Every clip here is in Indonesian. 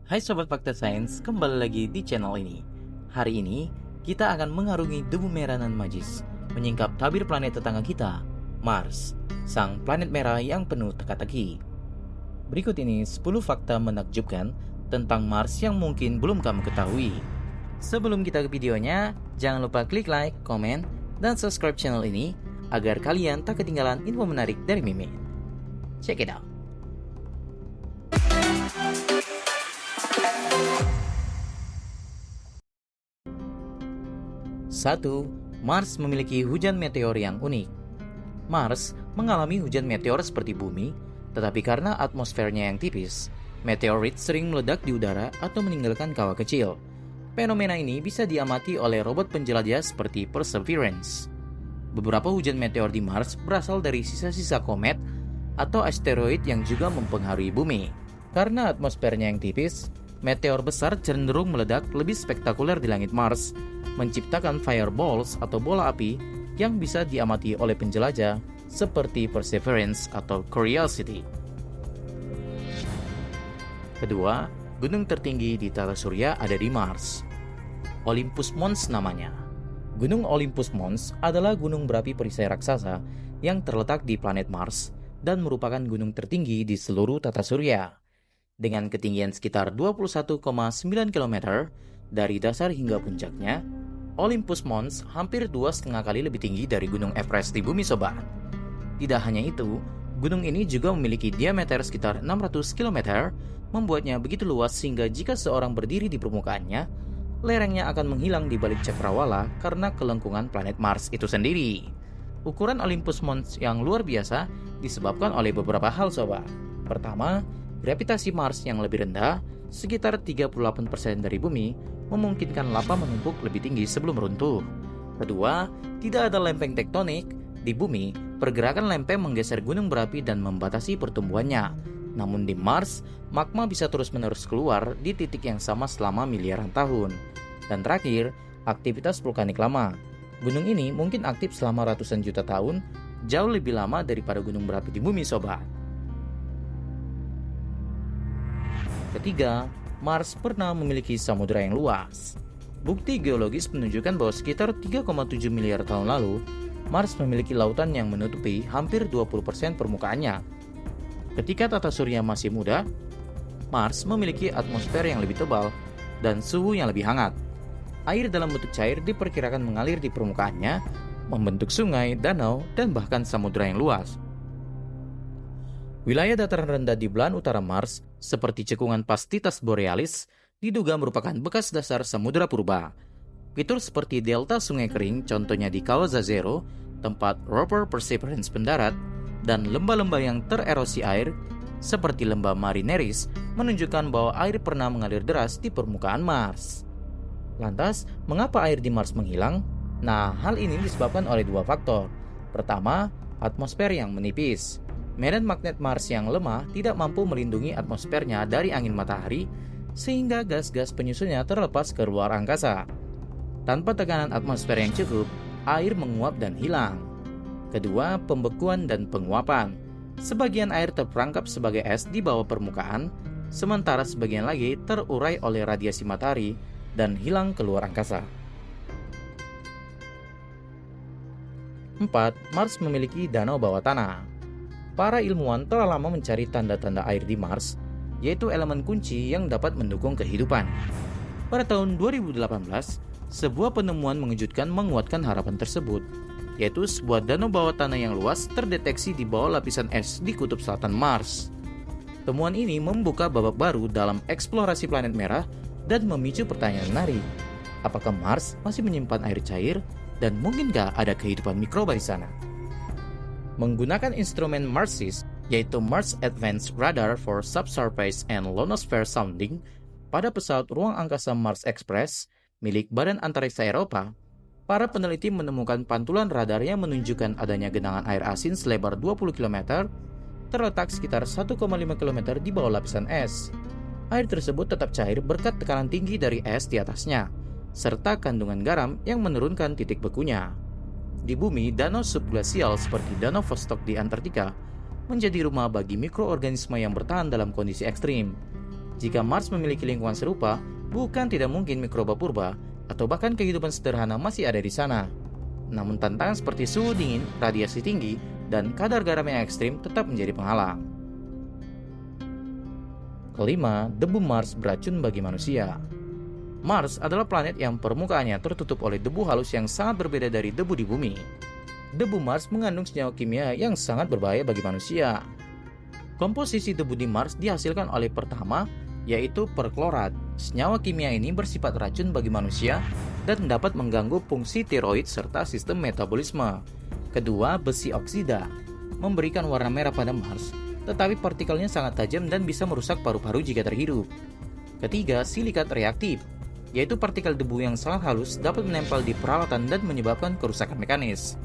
Hai Sobat Fakta Sains, kembali lagi di channel ini. Hari ini, kita akan mengarungi debu merah nan magis, menyingkap tabir planet tetangga kita, Mars, sang planet merah yang penuh teka-teki. Berikut ini 10 fakta menakjubkan tentang Mars yang mungkin belum kamu ketahui. Sebelum kita ke videonya, jangan lupa klik like, komen, dan subscribe channel ini agar kalian tak ketinggalan info menarik dari Mimin. Check it out! 1. Mars memiliki hujan meteor yang unik. Mars mengalami hujan meteor seperti bumi, tetapi karena atmosfernya yang tipis, meteorit sering meledak di udara atau meninggalkan kawah kecil. Fenomena ini bisa diamati oleh robot penjelajah seperti Perseverance. Beberapa hujan meteor di Mars berasal dari sisa-sisa komet atau asteroid yang juga mempengaruhi bumi. Karena atmosfernya yang tipis, meteor besar cenderung meledak lebih spektakuler di langit Mars, menciptakan fireballs atau bola api yang bisa diamati oleh penjelajah seperti Perseverance atau Curiosity. Kedua, gunung tertinggi di tata surya ada di Mars. Olympus Mons namanya. Gunung Olympus Mons adalah gunung berapi perisai raksasa yang terletak di planet Mars dan merupakan gunung tertinggi di seluruh tata surya. Dengan ketinggian sekitar 21,9 km dari dasar hingga puncaknya, Olympus Mons hampir 2,5 kali lebih tinggi dari Gunung Everest di bumi sobat. Tidak hanya itu, gunung ini juga memiliki diameter sekitar 600 km, membuatnya begitu luas sehingga jika seorang berdiri di permukaannya, lerengnya akan menghilang di balik cakrawala karena kelengkungan planet Mars itu sendiri. Ukuran Olympus Mons yang luar biasa disebabkan oleh beberapa hal sobat. Pertama, gravitasi Mars yang lebih rendah, sekitar 38% dari bumi, memungkinkan lava menumpuk lebih tinggi sebelum runtuh. Kedua, tidak ada lempeng tektonik. Di bumi, pergerakan lempeng menggeser gunung berapi dan membatasi pertumbuhannya. Namun di Mars, magma bisa terus-menerus keluar di titik yang sama selama miliaran tahun. Dan terakhir, aktivitas vulkanik lama. Gunung ini mungkin aktif selama ratusan juta tahun, jauh lebih lama daripada gunung berapi di bumi sobat. Ketiga, Mars pernah memiliki samudera yang luas. Bukti geologis menunjukkan bahwa sekitar 3,7 miliar tahun lalu, Mars memiliki lautan yang menutupi hampir 20% permukaannya. Ketika tata surya masih muda, Mars memiliki atmosfer yang lebih tebal dan suhu yang lebih hangat. Air dalam bentuk cair diperkirakan mengalir di permukaannya, membentuk sungai, danau, dan bahkan samudera yang luas. Wilayah dataran rendah di belahan utara Mars, seperti cekungan Pastitas Borealis, diduga merupakan bekas dasar samudera purba. Fitur seperti delta sungai kering, contohnya di Kawah Zero, tempat rover Perseverance mendarat, dan lembah-lembah yang tererosi air, seperti lembah Marineris, menunjukkan bahwa air pernah mengalir deras di permukaan Mars. Lantas, mengapa air di Mars menghilang? Nah, hal ini disebabkan oleh dua faktor. Pertama, atmosfer yang menipis. Medan magnet Mars yang lemah tidak mampu melindungi atmosfernya dari angin matahari, sehingga gas-gas penyusunnya terlepas ke luar angkasa. Tanpa tekanan atmosfer yang cukup, air menguap dan hilang. Kedua, pembekuan dan penguapan. Sebagian air terperangkap sebagai es di bawah permukaan, sementara sebagian lagi terurai oleh radiasi matahari dan hilang ke luar angkasa. 4. Mars memiliki danau bawah tanah. Para ilmuwan telah lama mencari tanda-tanda air di Mars, yaitu elemen kunci yang dapat mendukung kehidupan. Pada tahun 2018, sebuah penemuan mengejutkan menguatkan harapan tersebut, yaitu sebuah danau bawah tanah yang luas terdeteksi di bawah lapisan es di kutub selatan Mars. Temuan ini membuka babak baru dalam eksplorasi planet merah dan memicu pertanyaan menarik. Apakah Mars masih menyimpan air cair dan mungkinkah ada kehidupan mikroba di sana? Menggunakan instrumen MARSIS, yaitu Mars Advanced Radar for Subsurface and Ionosphere Sounding, pada pesawat ruang angkasa Mars Express milik Badan Antariksa Eropa, para peneliti menemukan pantulan radar yang menunjukkan adanya genangan air asin selebar 20 km, terletak sekitar 1,5 km di bawah lapisan es. Air tersebut tetap cair berkat tekanan tinggi dari es di atasnya, serta kandungan garam yang menurunkan titik bekunya. Di bumi, danau subglasial seperti Danau Vostok di Antartika menjadi rumah bagi mikroorganisme yang bertahan dalam kondisi ekstrim. Jika Mars memiliki lingkungan serupa, bukan tidak mungkin mikroba purba atau bahkan kehidupan sederhana masih ada di sana. Namun tantangan seperti suhu dingin, radiasi tinggi, dan kadar garam yang ekstrim tetap menjadi penghalang. Kelima, debu Mars beracun bagi manusia. Mars adalah planet yang permukaannya tertutup oleh debu halus yang sangat berbeda dari debu di bumi. Debu Mars mengandung senyawa kimia yang sangat berbahaya bagi manusia. Komposisi debu di Mars dihasilkan oleh pertama, yaitu perklorat. Senyawa kimia ini bersifat racun bagi manusia dan dapat mengganggu fungsi tiroid serta sistem metabolisme. Kedua, besi oksida memberikan warna merah pada Mars, tetapi partikelnya sangat tajam dan bisa merusak paru-paru jika terhirup. Ketiga, silikat reaktif, yaitu partikel debu yang sangat halus dapat menempel di peralatan dan menyebabkan kerusakan mekanis.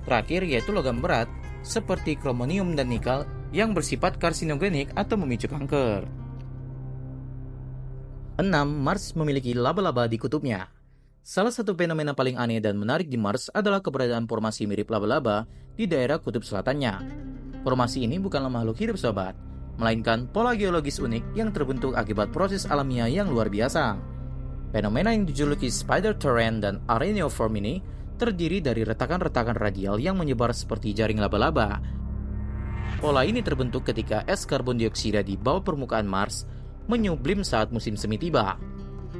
Terakhir, yaitu logam berat, seperti kromonium dan nikel yang bersifat karsinogenik atau memicu kanker. 6. Mars memiliki laba-laba di kutubnya. Salah satu fenomena paling aneh dan menarik di Mars adalah keberadaan formasi mirip laba-laba di daerah kutub selatannya. Formasi ini bukanlah makhluk hidup sobat, melainkan pola geologis unik yang terbentuk akibat proses alamiah yang luar biasa. Fenomena yang dijuluki spider terrain dan areneoform ini terdiri dari retakan-retakan radial yang menyebar seperti jaring laba-laba. Pola ini terbentuk ketika es karbon dioksida di bawah permukaan Mars menyublim saat musim semi tiba.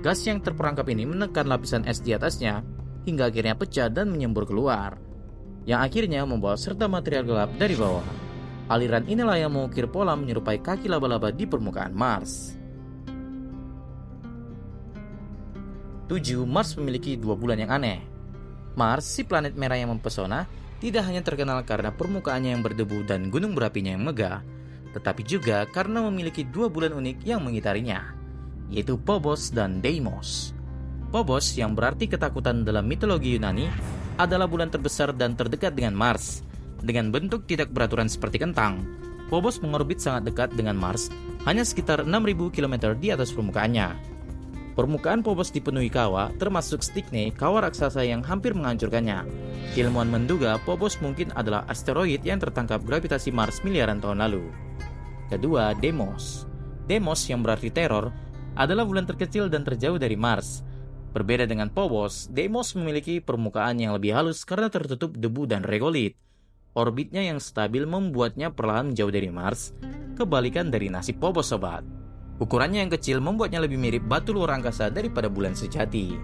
Gas yang terperangkap ini menekan lapisan es di atasnya hingga akhirnya pecah dan menyembur keluar, yang akhirnya membawa serta material gelap dari bawah. Aliran inilah yang mengukir pola menyerupai kaki laba-laba di permukaan Mars. 7. Mars memiliki 2 bulan yang aneh. Mars, si planet merah yang mempesona, tidak hanya terkenal karena permukaannya yang berdebu dan gunung berapinya yang megah, tetapi juga karena memiliki 2 bulan unik yang mengitarinya, yaitu Phobos dan Deimos. Phobos, yang berarti ketakutan dalam mitologi Yunani, adalah bulan terbesar dan terdekat dengan Mars. Dengan bentuk tidak beraturan seperti kentang, Phobos mengorbit sangat dekat dengan Mars, hanya sekitar 6.000 km di atas permukaannya. Permukaan Phobos dipenuhi kawah, termasuk Stickney, kawah raksasa yang hampir menghancurkannya. Ilmuwan menduga Phobos mungkin adalah asteroid yang tertangkap gravitasi Mars miliaran tahun lalu. Kedua, Deimos. Deimos, yang berarti teror, adalah bulan terkecil dan terjauh dari Mars. Berbeda dengan Phobos, Deimos memiliki permukaan yang lebih halus karena tertutup debu dan regolit. Orbitnya yang stabil membuatnya perlahan menjauh dari Mars, kebalikan dari nasib Phobos sobat. Ukurannya yang kecil membuatnya lebih mirip batu luar angkasa daripada bulan sejati.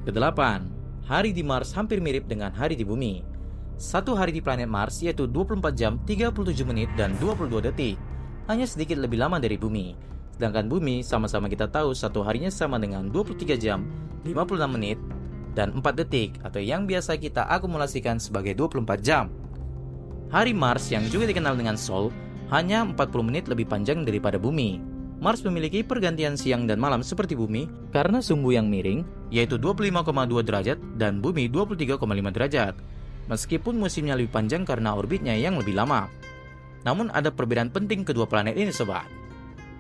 Kedelapan, hari di Mars hampir mirip dengan hari di bumi. Satu hari di planet Mars yaitu 24 jam, 37 menit, dan 22 detik. Hanya sedikit lebih lama dari bumi. Sedangkan bumi sama-sama kita tahu satu harinya sama dengan 23 jam, 56 menit, dan 4 detik atau yang biasa kita akumulasikan sebagai 24 jam. Hari Mars yang juga dikenal dengan Sol hanya 40 menit lebih panjang daripada bumi. Mars memiliki pergantian siang dan malam seperti bumi karena sumbu yang miring yaitu 25,2 derajat dan bumi 23,5 derajat. Meskipun musimnya lebih panjang karena orbitnya yang lebih lama. Namun ada perbedaan penting kedua planet ini sobat,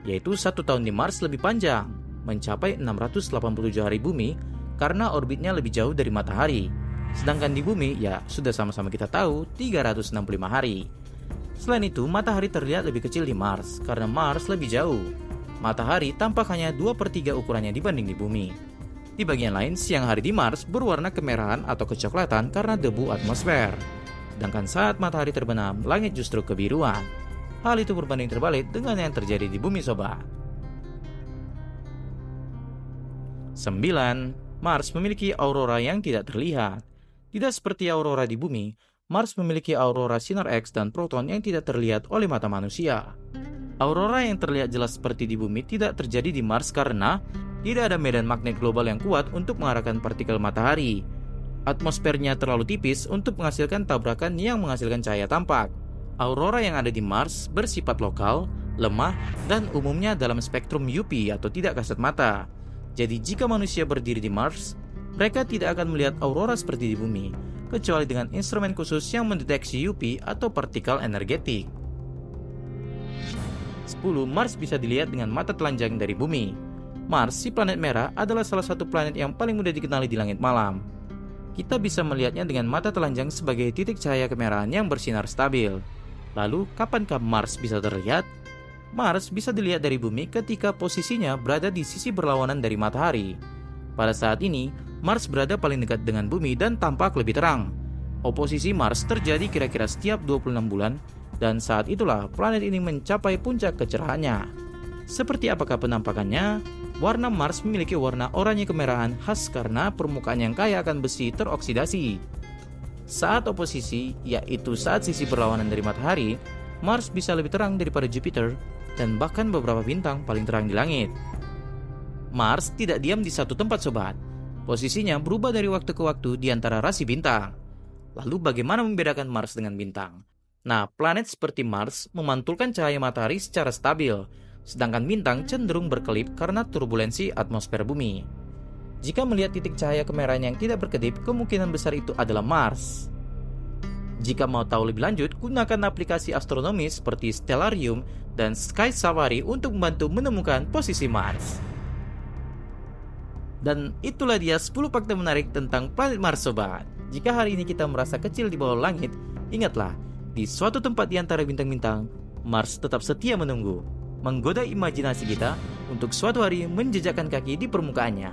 yaitu 1 tahun di Mars lebih panjang, mencapai 687 hari bumi karena orbitnya lebih jauh dari matahari. Sedangkan di bumi, ya sudah sama-sama kita tahu, 365 hari. Selain itu, matahari terlihat lebih kecil di Mars karena Mars lebih jauh. Matahari tampak hanya 2/3 ukurannya dibanding di bumi. Di bagian lain, siang hari di Mars berwarna kemerahan atau kecoklatan karena debu atmosfer. Sedangkan saat matahari terbenam, langit justru kebiruan. Hal itu berbanding terbalik dengan yang terjadi di bumi sobat. 9. Mars memiliki aurora yang tidak terlihat. Tidak seperti aurora di bumi, Mars memiliki aurora sinar X dan proton yang tidak terlihat oleh mata manusia. Aurora yang terlihat jelas seperti di bumi tidak terjadi di Mars karena tidak ada medan magnet global yang kuat untuk mengarahkan partikel matahari. Atmosfernya terlalu tipis untuk menghasilkan tabrakan yang menghasilkan cahaya tampak. Aurora yang ada di Mars bersifat lokal, lemah, dan umumnya dalam spektrum UV atau tidak kasat mata. Jadi jika manusia berdiri di Mars, mereka tidak akan melihat aurora seperti di bumi, kecuali dengan instrumen khusus yang mendeteksi UV atau partikel energetik. 10. Mars bisa dilihat dengan mata telanjang dari bumi. Mars, si planet merah, adalah salah satu planet yang paling mudah dikenali di langit malam. Kita bisa melihatnya dengan mata telanjang sebagai titik cahaya kemerahan yang bersinar stabil. Lalu, kapankah Mars bisa terlihat? Mars bisa dilihat dari bumi ketika posisinya berada di sisi berlawanan dari matahari. Pada saat ini, Mars berada paling dekat dengan bumi dan tampak lebih terang. Oposisi Mars terjadi kira-kira setiap 26 bulan, dan saat itulah planet ini mencapai puncak kecerahannya. Seperti apakah penampakannya? Warna Mars memiliki warna oranye kemerahan khas karena permukaan yang kaya akan besi teroksidasi. Saat oposisi, yaitu saat sisi berlawanan dari matahari, Mars bisa lebih terang daripada Jupiter dan bahkan beberapa bintang paling terang di langit. Mars tidak diam di satu tempat sobat. Posisinya berubah dari waktu ke waktu di antara rasi bintang. Lalu bagaimana membedakan Mars dengan bintang? Nah, planet seperti Mars memantulkan cahaya matahari secara stabil, sedangkan bintang cenderung berkelip karena turbulensi atmosfer bumi. Jika melihat titik cahaya kemerahan yang tidak berkedip, kemungkinan besar itu adalah Mars. Jika mau tahu lebih lanjut, gunakan aplikasi astronomi seperti Stellarium dan Sky Safari untuk membantu menemukan posisi Mars. Dan itulah dia 10 fakta menarik tentang planet Mars sobat. Jika hari ini kita merasa kecil di bawah langit, ingatlah, di suatu tempat di antara bintang-bintang, Mars tetap setia menunggu, menggoda imajinasi kita untuk suatu hari menjejakkan kaki di permukaannya.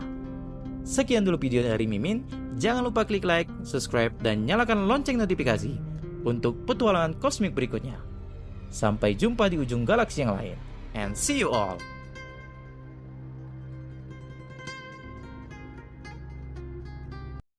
Sekian dulu video dari Mimin, jangan lupa klik like, subscribe, dan nyalakan lonceng notifikasi untuk petualangan kosmik berikutnya. Sampai jumpa di ujung galaksi yang lain, and see you all!